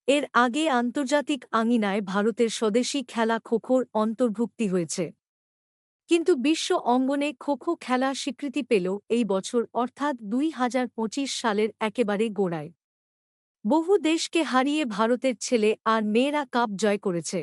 এর আগে আন্তর্জাতিক আঙিনায় ভারতের স্বদেশী খেলা খোখোর অন্তর্ভুক্তি হয়েছে, কিন্তু বিশ্ব অঙ্গনে খোখো খেলা স্বীকৃতি পেল এই বছর, অর্থাৎ 2025 সালের একেবারে গোড়ায়। বহু দেশকে হারিয়ে ভারতের ছেলে আর মেয়েরা কাপ জয় করেছে।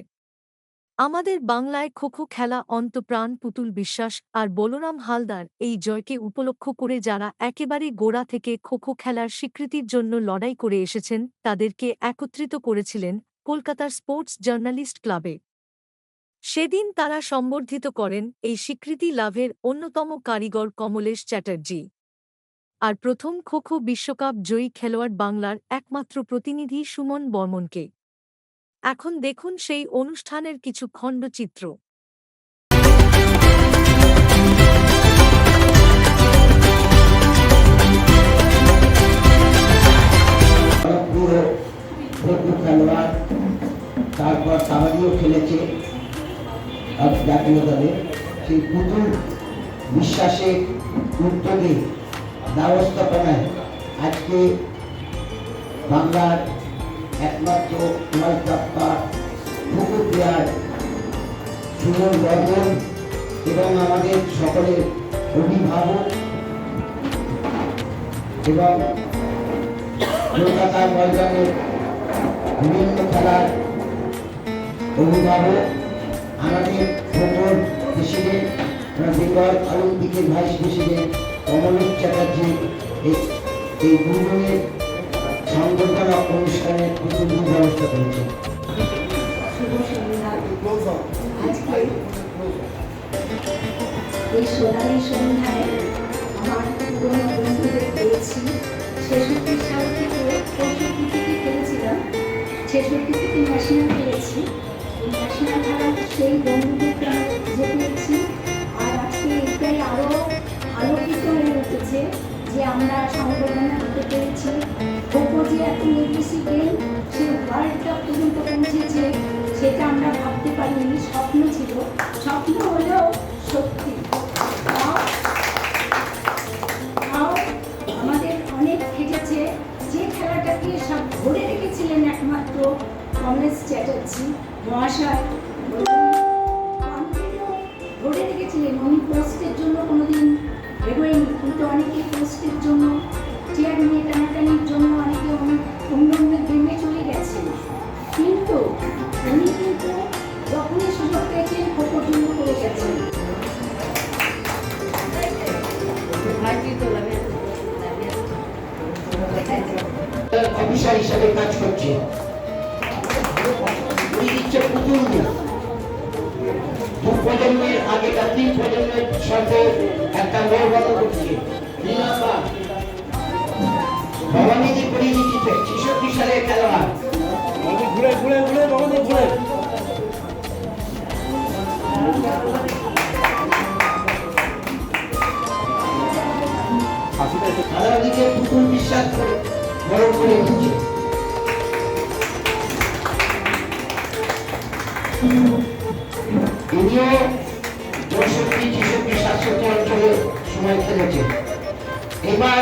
আমাদের বাংলায় খোখো খেলা অন্তপ্রাণ পুতুল বিশ্বাস আর বলরাম হালদার এই জয়কে উপলক্ষ করে যারা একেবারে গোড়া থেকে খোখো খেলার স্বীকৃতির জন্য লড়াই করে এসেছেন তাদেরকে একত্রিত করেছিলেন কলকাতার স্পোর্টস জার্নালিস্ট ক্লাবে। সেদিন তারা সম্বর্ধিত করেন এই স্বীকৃতি লাভের অন্যতম কারিগর কমলেশ চ্যাটার্জি আর প্রথম খোখো বিশ্বকাপ জয়ী খেলোয়াড় বাংলার একমাত্র প্রতিনিধি সুমন বর্মনকে। এখন দেখুন সেই অনুষ্ঠানের কিছু খণ্ডচিত্র। তারপর কাবাডিও খেলেছে জাতীয় দলে। সেই পুতুল বিশ্বাসের উদ্যোগে ব্যবস্থাপনায় আজকে বাংলার একমাত্র world cup kho kho player Suman Barman এবং আমাদের সকলের অভিভাবক এবং কলকাতার ময়দানের বিভিন্ন খেলার অভিভাবক, আমাদের খোখোর প্রেসিডেন্ট, বেঙ্গল অলিম্পিকের ভাইস প্রেসিডেন্ট কমলেশ চ্যাটার্জি এই দুজনের সংবর্ধনা অনুষ্ঠানের প্রতিনিধি ব্যবস্থা করেছে। এই সোনালী সন্ধ্যায় আমার পুরোনো বন্ধুদের পেয়েছি। 66 সাল থেকে 65 থেকে খেলেছিলাম, 66 থেকে ন্যাশনাল খেলেছি। এই ন্যাশনাল খেলার সেই বন্ধুদেরকে আমি খুঁজে পেয়েছি। আর আজকে এটাই আরও আলোকিত হয়ে উঠেছে যে আমরা সংবর্ধনা দিতে পেরেছি। খোখো যে এত নির্দিষ্ট গেম, সে ওয়ার্ল্ড কাপ পর্যন্ত পৌঁছেছে, সেটা আমরা ভাবতে পারিনি। স্বপ্ন ছিল, স্বপ্ন হলেও সত্যি। আমাদের অনেক খেটেছে, যে খেলাটাকে সব ধরে রেখেছিলেন একমাত্র কমলেশ চ্যাটার্জি মহাশয়, ধরে রেখেছিলেন। উনি পোস্টের জন্য কোনোদিন বেরোয়নি, কিন্তু অনেকে পোস্টের জন্য, চেয়ার নিয়ে টানাটানির জন্য অনেকে অন্য অন্য গেমে চলে গেছেন, কিন্তু উনি কিন্তু যখনই সুযোগ পেয়েছেন খোখোর জন্য করে গেছেন। অফিসার হিসাবে কাজ করছে, পুতুল দু প্রজন্মের আগেকার 3 প্রজন্মের সাথে একটা গর্বত করছে। ভবানীজি পরিচিত 66 সালের খেলোয়াড়। ঘুরে ঘুরে ঘুরে ভবানী ঘুরে দিকে পুতুল বিশ্বাস করে বড় করে উঠছে। ইনিও 64, 66, 67 অঞ্চলে সময় খেলেছে। এবার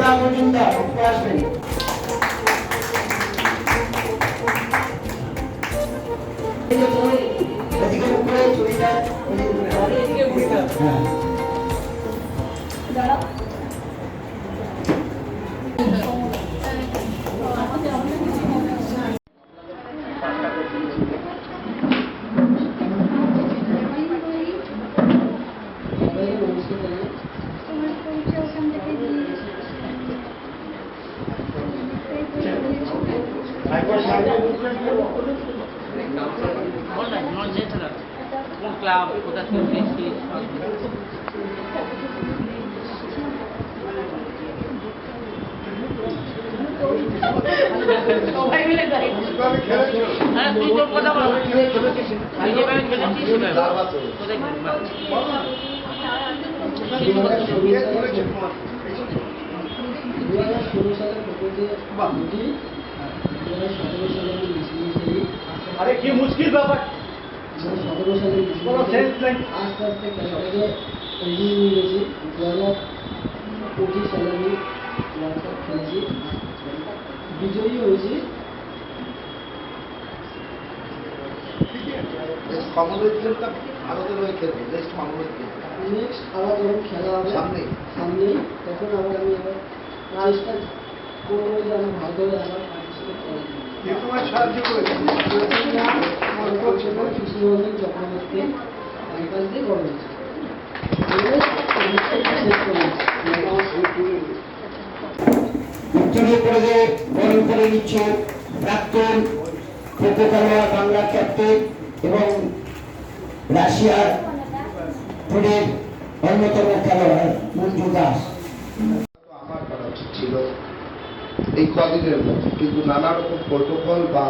রুনা মজুমদার উপরে আসবেন। ওদিকে উপরে চুড়িদার হ্যাঁ তোমার পরিচয় ওখান থেকে দিয়ে কোন ক্লাব কোথা থেকে পেয়েছি হ্যাঁ তুই তোর কথা বল আমি যেভাবে খেলেছি আরে কি মুশকিল ব্যাপার 17 সালে কোনো সেন্স নাই। আস্তে আস্তে খেলাটাকে এগিয়ে নিয়ে গেছি। 2025 সালে আমি ওয়ার্ল্ড কাপ খেলেছি, বিজয়ী হয়েছি। কমনওয়েলথ গেমটা ভারতের হয়ে খেলবে, নেক্সট কমনওয়েলথ গেম নেক্সট আবার যখন খেলা হবে সামনেই, তখন আবার আমি আবার চেষ্টা করবো যে আমি ভারতের আবার পার্টিসিপেট করি। সাহায্য করেছে আমার উপর ছিল কৃষ্ণরঞ্জন চক্রবর্তী ক্যাম্পাস দিয়ে গড়ে হয়েছে। উত্তরীয় পর্বে বরণ করে নিচ্ছে প্রাক্তন খোখো খেলোয়াড়, বাংলা ক্যাপ্টেন এবং রাশিয়ার ফুটের অন্যতম খেলোয়াড় মঞ্জু দাস। আমার করা উচিত ছিল এই কদিনের মধ্যে, কিন্তু নানা রকম প্রোটোকল বা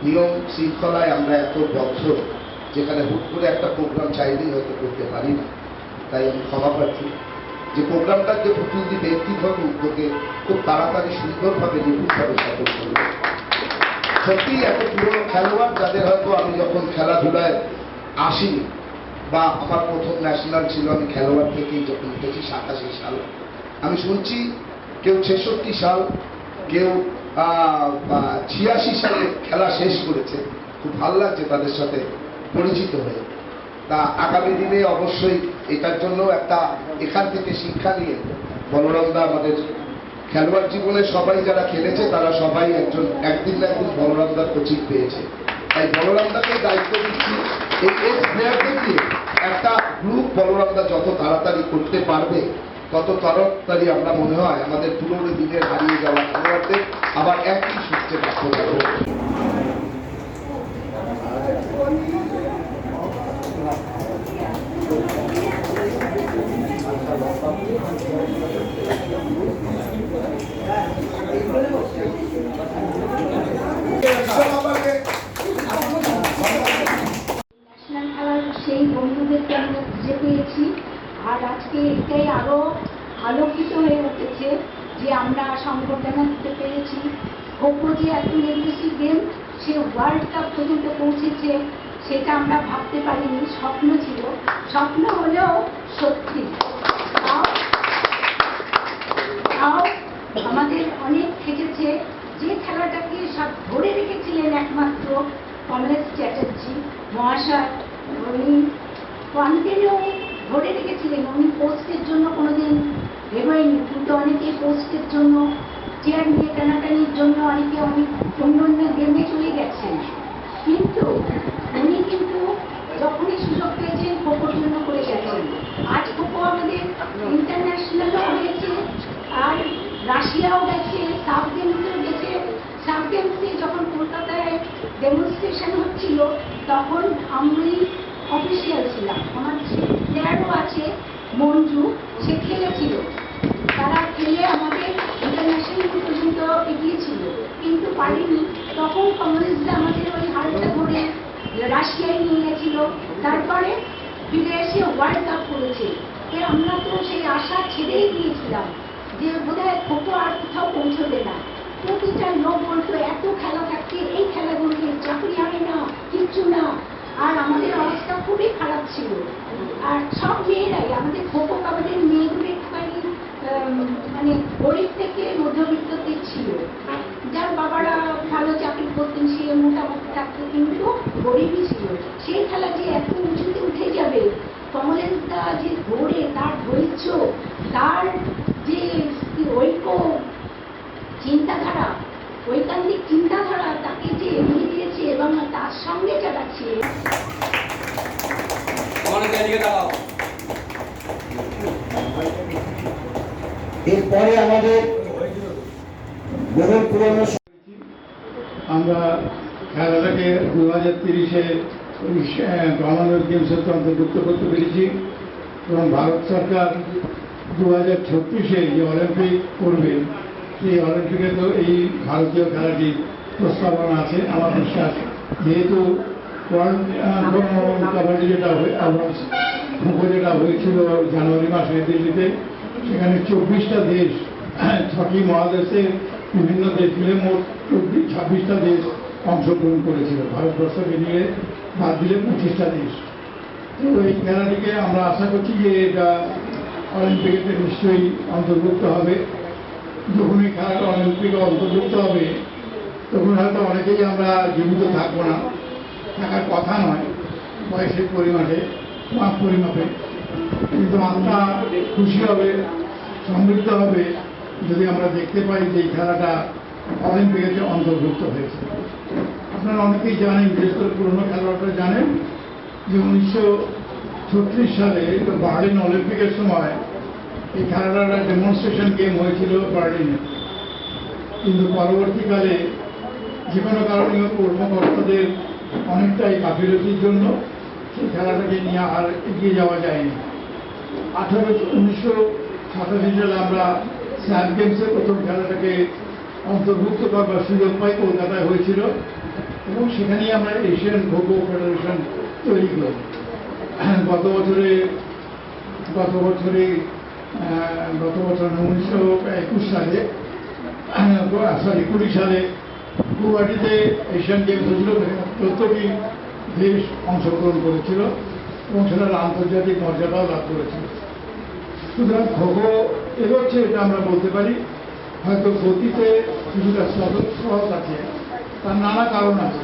নিয়ম শৃঙ্খলায় আমরা এত বছর, যেখানে হুট করে একটা প্রোগ্রাম চাইলেই হয়তো করতে পারি না। তাই আমি ক্ষমা প্রার্থী যে প্রোগ্রামটার যে প্রতিনিধি ব্যক্তিগত উদ্যোগে খুব তাড়াতাড়ি সুন্দরভাবে নিপুণভাবে সফল করবে। সত্যিই এত পুরনো খেলোয়াড় যাদের হয়তো আমি যখন খেলাধুলায় আসিনি বা আমার প্রথম ন্যাশনাল ছিল, আমি খেলোয়াড় থেকেই যখন উঠেছি 87 সাল, আমি শুনছি কেউ 66 সাল, কেউ 86 সালে খেলা শেষ করেছে। খুব ভালো লাগছে তাদের সাথে পরিচিত হয়ে। তা আগামী দিনে অবশ্যই এটার জন্য একটা এখান থেকে শিক্ষা নিয়ে বলরামদা আমাদের খেলোয়াড় জীবনে সবাই যারা খেলেছে তারা সবাই একদিন না একদিন বলরামদার কোচিং পেয়েছে। তাই বলরামদাকে দায়িত্ব দিচ্ছি এই এক্স প্লেয়ারদের দিয়ে একটা গ্রুপ বলরামদা যত তাড়াতাড়ি করতে পারবে তত তাড়াতাড়ি আমরা মনে হয় আমাদের পুরোনো দিনের হারিয়ে যাওয়া খেলোয়াড়দের আবার একই সূত্রে রাখতে পারবো। ন্যাশনাল খেলার সেই বন্ধুদেরকে আমরা খুঁজে পেয়েছি। আর আজকে এটাই আরো আলোকিত হয়ে উঠেছে যে আমরা সংবর্ধনা দিতে পেরেছি। খোখো যে এত লেগেসি গেম, সে ওয়ার্ল্ড কাপ পর্যন্ত পৌঁছেছে, সেটা আমরা ভাবতে পারিনি। স্বপ্ন ছিল, স্বপ্ন হলেও সত্যি। তাও আমাদের অনেক থেকেছে। যে খেলাটাকে সব ধরে রেখেছিলেন একমাত্র কমলেশ চ্যাটার্জি মহাশয়, উনি কন্টিনিউ ধরে রেখেছিলেন। উনি পোস্টের জন্য কোনোদিন ভেবেননি, কিন্তু অনেকে পোস্টের জন্য, চেয়ার নিয়ে টানাটানির জন্য অনেকে অনেক অন্য অন্য গেমে চলে গেছেন। কিন্তু উনি কিন্তু যখনই সুযোগ পেয়েছেন খোখোর জন্য করে গেছেন। আজ খোখো আমাদের ইন্টারন্যাশনালও হয়েছে, আর রাশিয়াও গেছে, সাউথ গেমসেও গেছে। সাউথ গেমসে যখন কলকাতায় ডেমনস্ট্রেশন হচ্ছিল তখন আমি অফিসিয়াল ছিলাম। আমার প্লেয়ারও আছে মঞ্জু, সে খেলেছিল। তারা খেলে আমাদের ইন্টারন্যাশনাল পর্যন্ত এগিয়েছিল, কিন্তু পারিনি। তখন কমলেশদা আমাদের ওই হালটা ধরে রাশিয়ায় নিয়ে গেছিল, তারপরে ফিরে এসে ওয়ার্ল্ড কাপ করেছে। আমরা তো সেই আশা ছেড়েই দিয়েছিলাম যে বোধহয় খোখো আর কোথাও পৌঁছবে না। প্রতিটা লোক বলতো এত খেলা থাকতে এই খেলাগুলোকে চাকরি হয় না, কিচ্ছু না। আর আমাদের অবস্থা খুবই খারাপ ছিল। আর সব মেয়েরাই, আমাদের খোখো কাবাডির মেয়েগুলো একটুখানি মানে গরিব থেকে কিন্তু গরিবই ছিল। সেই খেলা যে এত উঁচুতে উঠে যাবে, কমলেন্দা যে দৌড়ে, তার ধৈর্য, তার যে ঐক্য চিন্তাধারা, ঐকান্তিক চিন্তাধারা তাকে যে এগিয়ে দিয়েছে এবং তার সঙ্গে যারা ছিল। এরপরে আমাদের বহু পুরনো আমরা খেলাটাকে 2030-এ কমনওয়েলথ গেমসের অন্তর্ভুক্ত করতে পেরেছি এবং ভারত সরকার 2036-এ যে অলিম্পিক করবে সেই অলিম্পিকে তো এই ভারতীয় খেলাটির প্রস্তাবনা আছে। আমার বিশ্বাস, যেহেতু কাবাডি যেটা খোখো যেটা হয়েছিল জানুয়ারি মাসে দিল্লিতে, সেখানে 24টা দেশ, 6টি মহাদেশে বিভিন্ন দেশ মিলে মোট 26টা দেশ অংশগ্রহণ করেছিল। ভারতবর্ষকে নিয়ে বাদ দিলে 25টা দেশ। তো এই খেলাটিকে আমরা আশা করছি যে এটা অলিম্পিকেতে নিশ্চয়ই অন্তর্ভুক্ত হবে। যখন এই খেলাটা অলিম্পিকে অন্তর্ভুক্ত হবে তখন হয়তো অনেকেই আমরা জীবিত থাকবো না, থাকার কথা নয় বয়সের পরিমাপে, কিন্তু আত্মা খুশি হবে, সমৃদ্ধ হবে যদি আমরা দেখতে পাই যে এই খেলাটা অলিম্পিকেতে অন্তর্ভুক্ত হয়েছে। আপনারা অনেকেই জানেন, বিশেষ করে পুরনো খেলোয়াড়রা জানেন যে 1936 সালে বার্লিন অলিম্পিকের সময় এই খেলাটা ডেমনস্ট্রেশন গেম হয়েছিল বার্লিনে, কিন্তু পরবর্তীকালে যে কোনো কারণে কর্মকর্তাদের অনেকটাই গাফিলতির জন্য সেই খেলাটাকে নিয়ে আর এগিয়ে যাওয়া যায়নি। 1987 সালে আমরা স্যাপ গেমসের প্রথম খেলাটাকে অন্তর্ভুক্ত করবার সুযোগ পাই, কলকাতায় হয়েছিল, এবং সেখানেই আমরা এশিয়ান খোখো ফেডারেশন তৈরি করি। গত বছর 1921 সালে 20 সালে গুয়াহাটিতে এশিয়ান গেমস হয়েছিল, 14টি দেশ অংশগ্রহণ করেছিল এবং সেটা আন্তর্জাতিক মর্যাদাও লাভ করেছিল। সুতরাং খোখো এগোচ্ছে, এটা আমরা বলতে পারি। হয়তো গতিতে কিছুটা সহজ আছে, তার নানা কারণ আছে।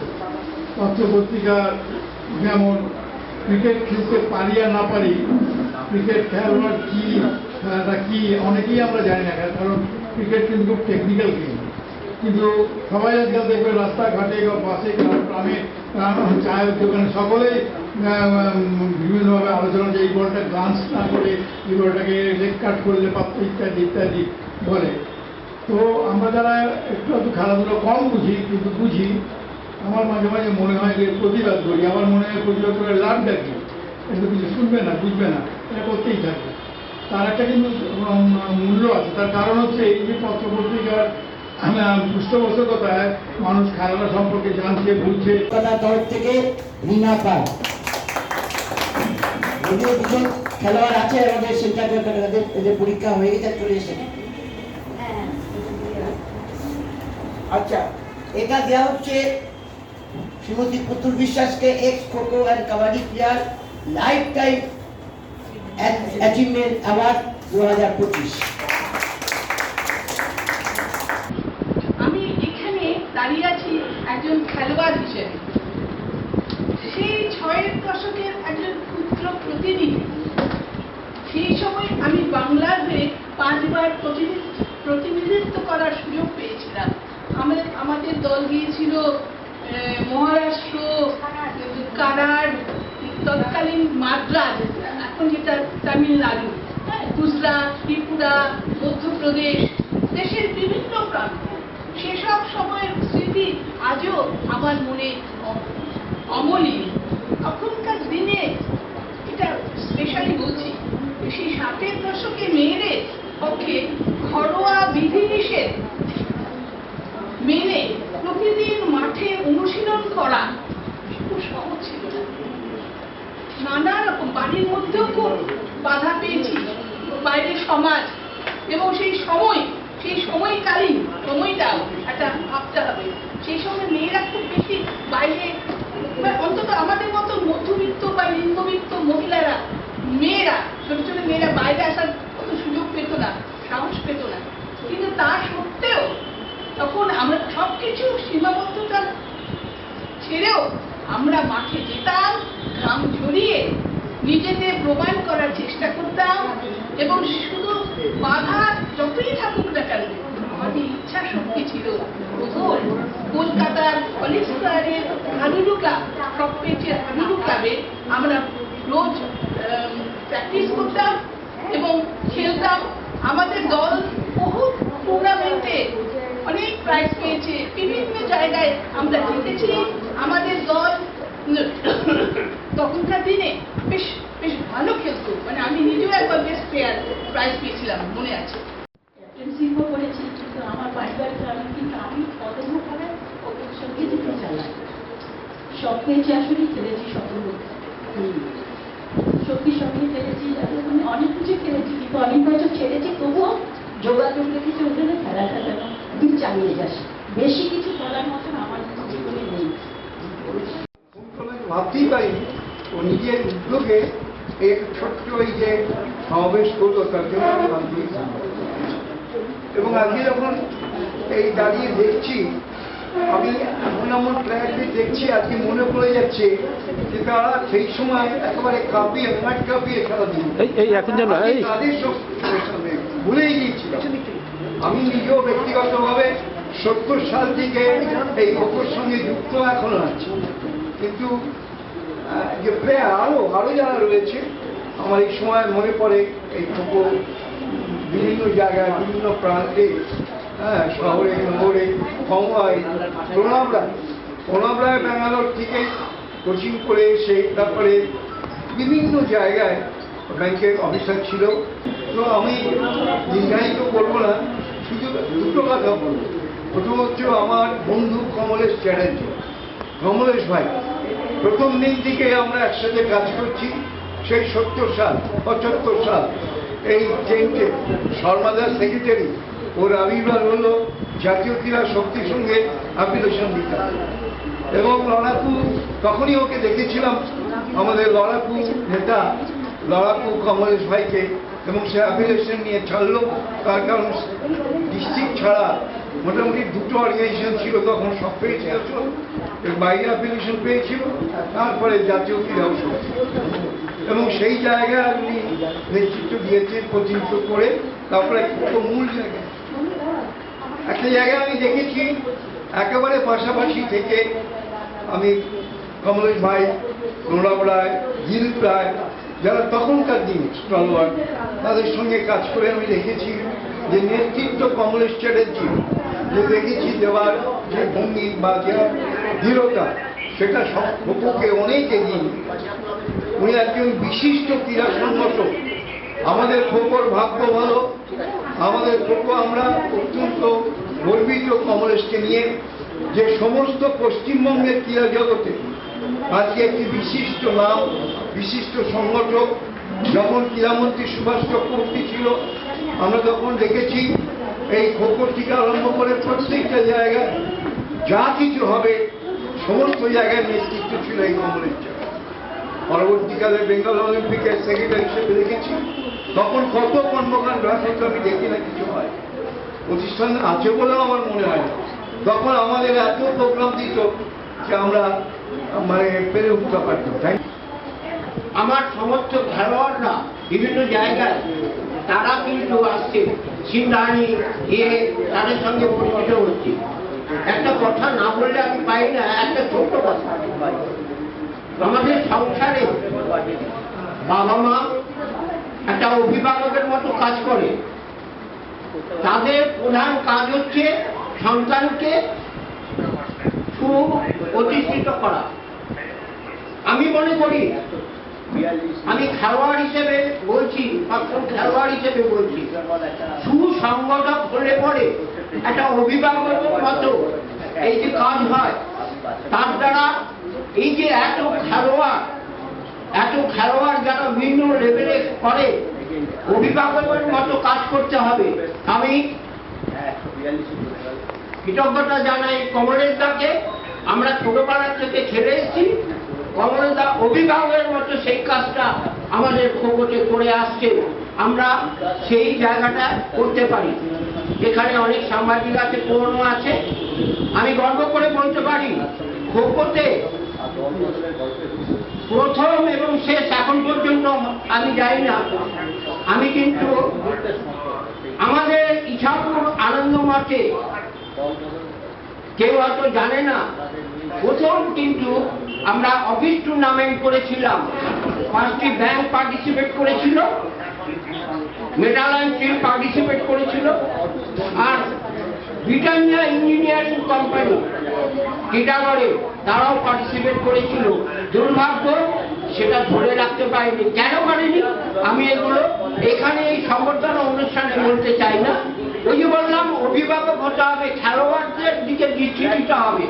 পত্রপত্রিকার যেমন ক্রিকেট খেলতে পারি আর না পারি, ক্রিকেট খেলোয়াড় কী, খেলাটা কী, অনেকেই আমরা জানি না, কারণ ক্রিকেট কিন্তু খুব টেকনিক্যাল গেম। কিন্তু সবাই আজকাল দেখবে রাস্তাঘাটে বা বাসে গ্রামে চায়ের দোকানে সকলেই বিভিন্নভাবে আলোচনা, যে এই বলটা গ্লান্স না করে এই বলটাকে লেগ কাট করলে পাত্র ইত্যাদি ইত্যাদি বলে। তো আমরা যারা একটু খেলাধুলো কম বুঝি, কিন্তু বুঝি, আমার মাঝে মাঝে মনে হয় যে প্রতিবাদ করি। আমার মনে হয় প্রতিবাদ করে লাভটা কি, কিন্তু কিছু শুনবে না, বুঝবে না, এটা করতেই থাকে। তার একটা কিন্তু মূল্য আছে। তার কারণ হচ্ছে এই যে পত্রপত্রিকার পৃষ্ঠপোষকতায় মানুষ খেলাটা সম্পর্কে জানছে, বুঝছে। তরফ থেকে রিনা পাল, যদিও দুজন খেলোয়াড় আছে আমাদের সেন্টার, এদের পরীক্ষা হয়ে গেছে, চলে এসে। আচ্ছা, এটা দেওয়া হচ্ছে শ্রীমতী পুতুল বিশ্বাসকে, x kho kho and kabaddi player, life time achievement award 2025। আমি এখানে দাঁড়িয়ে আছি একজন খেলোয়াড় হিসেবে, সেই 6-এর দশকের একজন ক্ষুদ্র প্রতিনিধি। সেই সময় আমি বাংলার হয়ে 5 বার প্রতিনিধিত্ব করার সুযোগ পেয়েছিলাম। আমাদের দল গিয়েছিল মহারাষ্ট্র, কানাড, তৎকালীন মাদ্রাজ, এখন যেটা তামিলনাড়ু, গুজরাট, ত্রিপুরা, মধ্যপ্রদেশ, দেশের বিভিন্ন প্রান্ত। সেসব সময়ের স্মৃতি আজও আমার মনে অমলিন। তখনকার দিনে, এটা স্পেশালি বলছি, সেই 60-এর দশকে মেয়েদের পক্ষে ঘরোয়া বিধিনিষেধ মেনে প্রতিদিন মাঠে অনুশীলন করা খুব সহজ ছিল না। নানা রকম বাড়ির মধ্যেও খুব বাধা পেয়েছি, বাইরের সমাজ, এবং সেই সময়কালীন সময়টাও একটা ভাবতে হবে। সেই সময় মেয়েরা খুব বেশি বাইরে, অন্তত আমাদের মতো মধ্যবিত্ত বা লিঙ্গবিত্ত মহিলারা, মেয়েরা, ছোট ছোট মেয়েরা বাইরে আসার কত সুযোগ পেত না, সাহস পেত না। কিন্তু তা সত্ত্বেও তখন আমরা সবকিছু সীমাবদ্ধতা ছেড়েও আমরা মাঠে যেতাম, ঘাম ঝরিয়ে নিজেদের প্রমাণ করার চেষ্টা করতাম, এবং শুধু বাধা যতই থাকুক না কেন আমাদের ইচ্ছা শক্তি ছিল প্রবল। কলকাতার কলেজ স্কোয়ারের হাডুডু ক্লাব, সব পেয়েছে হাডুডু ক্লাবে আমরা রোজ প্র্যাকটিস করতাম এবং খেলতাম। আমাদের দল বহু টুর্নামেন্টে অনেক প্রাইজ পেয়েছে, বিভিন্ন জায়গায় আমরা জিতেছি। আমাদের দল তখনকার দিনে বেশ বেশ ভালো খেলতো, মানে আমি নিজেও একবার বেস্ট প্লেয়ার প্রাইজ পেয়েছিলাম, মনে আছে। ক্যাপ্টেন্সিও করেছি, কিন্তু আমার পারিবারিক কারণ কিন্তু আমি অদম্যভাবে ওদের সঙ্গে যেতে চালাই। সব পেয়েছি, আসলে খেলেছি শক্তির সঙ্গে খেলেছি, মানে অনেক কিছু খেলেছি, কিন্তু অনেক বছর ছেড়েছি, তবুও যোগাযোগ রেখেছি ওখানে খেলাটা যেন দিন চালিয়ে যাস। বেশি কিছু করার মতন আমার জীবনে নেই। ভাবতেই পারিনি ও নিজের উদ্যোগে এই ছোট্ট এই যে সমাবেশ করলো তার জন্য আমি ভাবতেই এবং আজকে যখন এই দাঁড়িয়ে দেখছি, আমি এমন এমন প্লেয়ারদের দেখছি আজকে মনে পড়ে যাচ্ছে যে তারা সেই সময় একেবারে কাঁপিয়ে মাঠ কাঁপিয়ে খেলা দিল। তাদের সব ভুলেই গিয়েছিলাম। আমি নিজেও ব্যক্তিগতভাবে 70 সাল থেকে এই খোখোর সঙ্গে যুক্ত এখনো আছি, কিন্তু যে প্লেয়ার আরো যারা রয়েছে আমার এই সময় মনে পড়ে এই খোখো বিভিন্ন জায়গায় বিভিন্ন প্রান্তে, শহরে নগরে, খোয়াই, প্রণবরায় ব্যাঙ্গালোর থেকে কোচিং করে এসে তারপরে বিভিন্ন জায়গায় ব্যাংকের অফিসার ছিল। তো আমি দীর্ঘায়িত করবো না, শুধু দুটো কথা বলবো। প্রথম হচ্ছে আমার বন্ধু কমলেশ চ্যাটার্জি, কমলেশ ভাই, প্রথম দিন থেকে আমরা একসাথে কাজ করছি। সেই 75 সাল এই চেঞ্জে শর্মাদার সেক্রেটারি, ওর আবির্ভাব হলো জাতীয় ক্রীড়া শক্তির সঙ্গে অ্যাপ্লিকেশন দিতে, এবং লড়াকু তখনই ওকে দেখেছিলাম, আমাদের লড়াকু নেতা লড়াকু কমলেশ ভাইকে, এবং সে অ্যাপ্লিকেশন নিয়ে ছাড়লো। তার কারণ ডিস্ট্রিক্ট ছাড়া মোটামুটি দুটো অর্গানাইজেশন ছিল তখন, সব পেয়েছিল, এর বাইরে অ্যাপ্লিকেশন পেয়েছিল, তারপরে জাতীয় ক্রীড়া শক্তি, এবং সেই জায়গায় উনি নেতৃত্ব দিয়েছেন প্রতিনিধিত্ব করে। তারপরে মূল জায়গায় একটা জায়গায় আমি দেখেছি একেবারে পাশাপাশি থেকে আমি কমলেশ ভাই, প্রণব রায়, দিলীপ রায়, যারা তখনকার দিন স্টলওয়ার্ড, তাদের সঙ্গে কাজ করে আমি দেখেছি যে নেতৃত্ব কমলেশ চ্যাটার্জি যে দেখেছি দেওয়ার যে ভঙ্গি বা যে দৃঢ়তা, সেটা সব খোখোকে অনেক এগিয়ে। উনি একজন বিশিষ্ট ক্রীড়া সংগঠক। আমাদের খোখোর ভাগ্য ভালো, আমাদের খোখো আমরা অত্যন্ত গর্বিত কমলেশকে নিয়ে, যে সমস্ত পশ্চিমবঙ্গের ক্রীড়া জগতে আজকে একটি বিশিষ্ট নাম, বিশিষ্ট সংগঠক। যখন ক্রীড়ামন্ত্রী সুভাষ চক্রবর্তী ছিল, আমরা তখন দেখেছি এই খোখো থেকে আরম্ভ করে প্রত্যেকটা জায়গায় যা কিছু হবে সমস্ত জায়গায় নেতৃত্ব ছিল এই কমলেশ। পরবর্তীকালে বেঙ্গল অলিম্পিকের সেক্রেটারি হিসেবে দেখেছি, তখন কত কর্মকাণ্ড হয়তো আমি দেখি না কিছু হয়, প্রতিষ্ঠান আছে বলেও আমার মনে হয় না। তখন আমাদের এত প্রোগ্রাম দিত যে আমরা মানে পেরে উঠতে পারতাম। আমার সমস্ত খেলোয়াড়রা বিভিন্ন জায়গায় তারা কিন্তু আসছে, সিন্ধানি গিয়ে তাদের সঙ্গে পরিচিত হচ্ছে। একটা কথা না বললে আমি পাই না, একটা ছোট্ট কথা। আমাদের সংসারে বাবা মা একটা অভিভাবকের মতো কাজ করে। তাদের প্রধান কাজ হচ্ছে সন্তানকে সুপ্রতিষ্ঠিত করা। আমি মনে করি, আমি খেলোয়াড় হিসেবে বলছি, প্রাক্তন খেলোয়াড় হিসেবে বলছি, সুসংগঠক হলে পরে একটা অভিভাবকের মতো এই যে কাজ হয়, তার দ্বারা এই যে এত খেলোয়াড় যারা বিভিন্ন লেভেলে করে, অভিভাবকের মতো কাজ করতে হবে। আমি কৃতজ্ঞতা জানাই কমলেশ দাকে। আমরা ছোটবেলা থেকে খেলে এসেছি, কমলেশ দা অভিভাবকের মতো সেই কাজটা আমাদের খোখোতে করে আসছে। আমরা সেই জায়গাটা করতে পারি। এখানে অনেক সাংবাদিক আছে, পুরনো আছে। আমি গর্ব করে বলতে পারি খোখোতে প্রথম এবং শেষ এখন পর্যন্ত আমি যাই না, আমি কিন্তু আমাদের ইছাপুর আনন্দ মাঠে কেউ হয়তো জানে না, প্রথম কিন্তু আমরা অফিস টুর্নামেন্ট করেছিলাম। 5টি ব্যাংক পার্টিসিপেট করেছিল, মেটাল অ্যান্ড স্টিল পার্টিসিপেট করেছিল, আর ব্রিটানিয়া ইঞ্জিনিয়ারিং কোম্পানি টিটাগড়ে তারাও পার্টিসিপেট করেছিল। দুর্ভাগ্য সেটা ধরে রাখতে পারিনি। কেন পারিনি আমি এগুলো এখানে এই সংবর্ধনা অনুষ্ঠানে বলতে চাই না। ওই যে বললাম, অভিভাবক হতে হবে, খেলোয়াড়দের দিকে দৃষ্টি দিতে হবে।